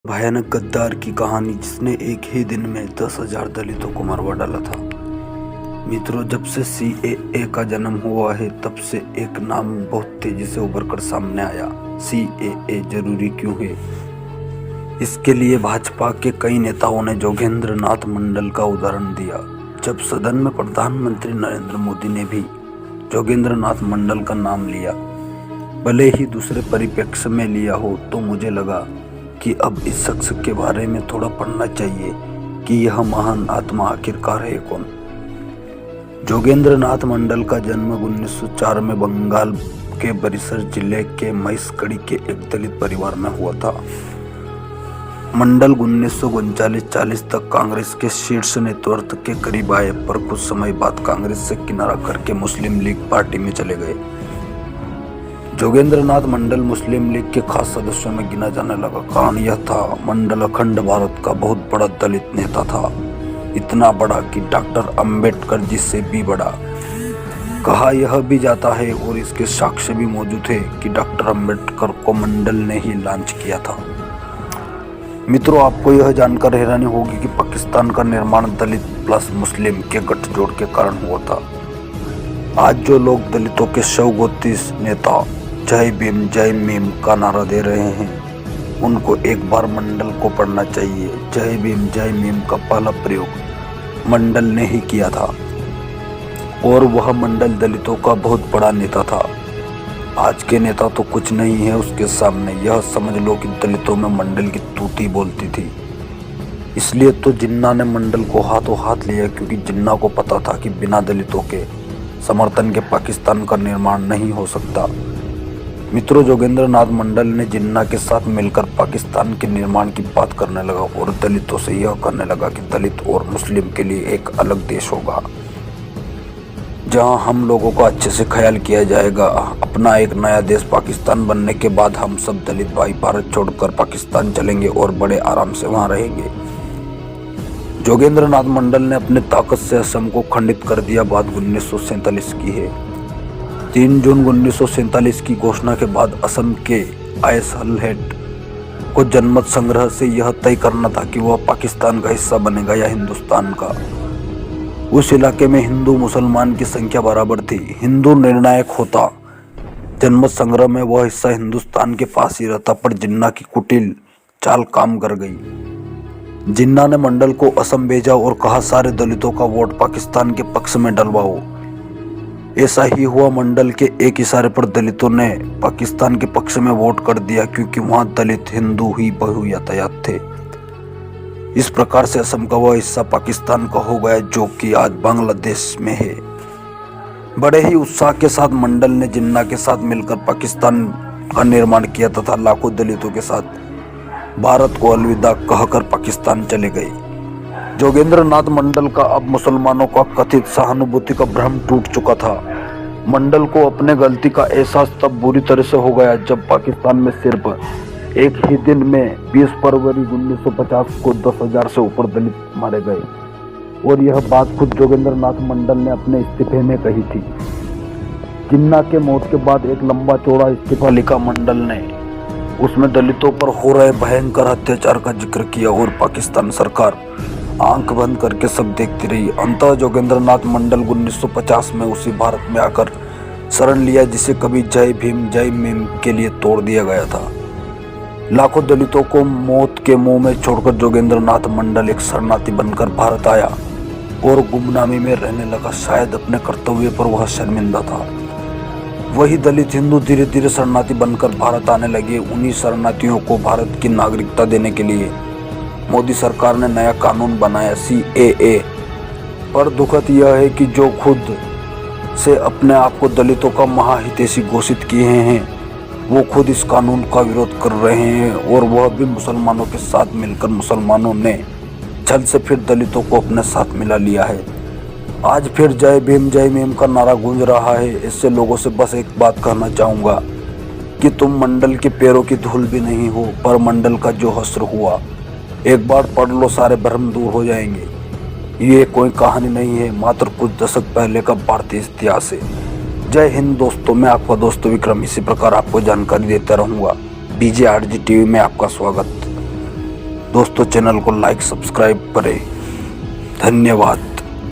भयानक गद्दार की कहानी जिसने एक ही दिन में 10,000 दलितों को मरवा डाला था। मित्रों, जब से सीएए का जन्म हुआ है तब से एक नाम बहुत तेजी से उभर कर सामने आया। सीएए जरूरी क्यों है? इसके लिए भाजपा के कई नेताओं ने जोगेंद्र नाथ मंडल का उदाहरण दिया। जब सदन में प्रधानमंत्री नरेंद्र मोदी ने भी जोगेंद्र नाथ मंडल का नाम लिया, भले ही दूसरे परिप्रेक्ष्य में लिया हो, तो मुझे लगा कि अब इस शख्स के बारे में थोड़ा पढ़ना चाहिए कि यह महान आत्मा आखिरकार है कौन। जोगेंद्र नाथ मंडल का जन्म 1904 में बंगाल के बरिसर जिले के महिषकड़ी के एक दलित परिवार में हुआ था। मंडल 1939-40 तक कांग्रेस के शीर्ष नेतृत्व के करीब आए, पर कुछ समय बाद कांग्रेस से किनारा करके मुस्लिम लीग पार्टी में चले गए। जोगेंद्र नाथ मंडल मुस्लिम लीग के खास सदस्यों में गिना जाने लगा। कारण यह था, मंडल अखंड भारत का बहुत बड़ा दलित नेता था, इतना बड़ा कि डॉक्टर अंबेडकर जी से भी बड़ा। कहा यह भी जाता है और इसके साक्ष्य भी मौजूद है कि डॉक्टर अंबेडकर को मंडल ने ही लॉन्च किया था। मित्रों, आपको यह जानकर हैरानी होगी कि पाकिस्तान का निर्माण दलित प्लस मुस्लिम के गठजोड़ के कारण हुआ था। आज जो लोग दलितों के शवगोतीस नेता जय भीम जय मीम का नारा दे रहे हैं, उनको एक बार मंडल को पढ़ना चाहिए। जय भीम जय मीम का पहला प्रयोग मंडल ने ही किया था और वह मंडल दलितों का बहुत बड़ा नेता था। आज के नेता तो कुछ नहीं है उसके सामने। यह समझ लो कि दलितों में मंडल की तूती बोलती थी। इसलिए तो जिन्ना ने मंडल को हाथों हाथ लिया, क्योंकि जिन्ना को पता था कि बिना दलितों के समर्थन के पाकिस्तान का निर्माण नहीं हो सकता। मित्रों, जोगेंद्र नाथ मंडल ने जिन्ना के साथ मिलकर पाकिस्तान के निर्माण की बात करने लगा और दलितों से यह करने लगा कि दलित और मुस्लिम के लिए एक अलग देश होगा, जहां हम लोगों का अच्छे से ख्याल किया जाएगा। अपना एक नया देश पाकिस्तान बनने के बाद हम सब दलित भाई भारत छोड़कर पाकिस्तान चलेंगे और बड़े आराम से वहां रहेंगे। जोगेंद्र नाथ मंडल ने अपनी ताकत से असम को खंडित कर दिया। बात 1947 की है। 3 जून 1947 की घोषणा के बाद असम के आइसलहेट को जनमत संग्रह से यह तय करना था कि वह पाकिस्तान का हिस्सा बनेगा या हिंदुस्तान का। उस इलाके में हिंदू मुसलमान की संख्या बराबर थी। हिंदू निर्णायक होता। जनमत संग्रह में वह हिस्सा हिंदुस्तान के पास ही रहता, पर जिन्ना की कुटिल चाल काम कर गई। जिन्ना ने मंडल को असम भेजा और कहा सारे दलितों का वोट पाकिस्तान के पक्ष में डलवाओ। ऐसा ही हुआ। मंडल के एक इशारे पर दलितों ने पाकिस्तान के पक्ष में वोट कर दिया, क्योंकि वहां दलित हिंदू ही बहु यातायात थे। इस प्रकार से असम का वह हिस्सा पाकिस्तान का हो गया, जो कि आज बांग्लादेश में है। बड़े ही उत्साह के साथ मंडल ने जिन्ना के साथ मिलकर पाकिस्तान का निर्माण किया तथा लाखों दलितों के साथ भारत को अलविदा कहकर पाकिस्तान चले गए। जोगेंद्र नाथ मंडल का अब मुसलमानों का कथित सहानुभूति का भ्रम टूट चुका था। मंडल को अपने गलती का एहसास तब बुरी तरह से हो गया जब पाकिस्तान में सिर्फ एक ही दिन में 20 फरवरी 1950 को 10,000 से ऊपर दलित मारे गए। और यह बात खुद जोगेंद्र नाथ मंडल ने अपने इस्तीफे में कही थी। जिन्ना के मौत के बाद एक लंबा चौड़ा इस्तीफा लिखा मंडल ने। उसमें दलितों पर हो रहे भयंकर अत्याचार का जिक्र किया और पाकिस्तान सरकार आंख बंद करके सब देखती रही। अंततः जोगेंद्र नाथ मंडल 1950 में उसी भारत में आकर शरण लिया जिसे कभी जय भीम जय मीम के लिए तोड़ दिया गया था। लाखों दलितों को मौत के मुंह में छोड़कर जोगेंद्र नाथ मंडल एक शरणार्थी बनकर भारत आया और गुमनामी में रहने लगा। शायद अपने कर्तव्य पर वह शर्मिंदा था। वही दलित हिंदू धीरे धीरे शरणार्थी बनकर भारत आने लगे। उन्हीं शरणार्थियों को भारत की नागरिकता देने के लिए मोदी सरकार ने नया कानून बनाया, सीएए। पर दुखद यह है कि जो खुद से अपने आप को दलितों का महाहितैषी घोषित किए हैं, वो खुद इस कानून का विरोध कर रहे हैं, और वह भी मुसलमानों के साथ मिलकर। मुसलमानों ने छल से फिर दलितों को अपने साथ मिला लिया है। आज फिर जय भीम जय मीम का नारा गूंज रहा है। ऐसे लोगों से बस एक बात कहना चाहूँगा कि तुम मंडल के पैरों की धूल भी नहीं हो, पर मंडल का जो हश्र हुआ एक बार पढ़ लो, सारे भ्रम दूर हो जाएंगे। ये कोई कहानी नहीं है, मात्र कुछ दशक पहले का भारतीय इतिहास है। जय हिंद दोस्तों, मैं आपका दोस्त विक्रम इसी प्रकार आपको जानकारी देता रहूँगा। बीजेआरजी टीवी में आपका स्वागत। दोस्तों चैनल को लाइक सब्सक्राइब करें। धन्यवाद।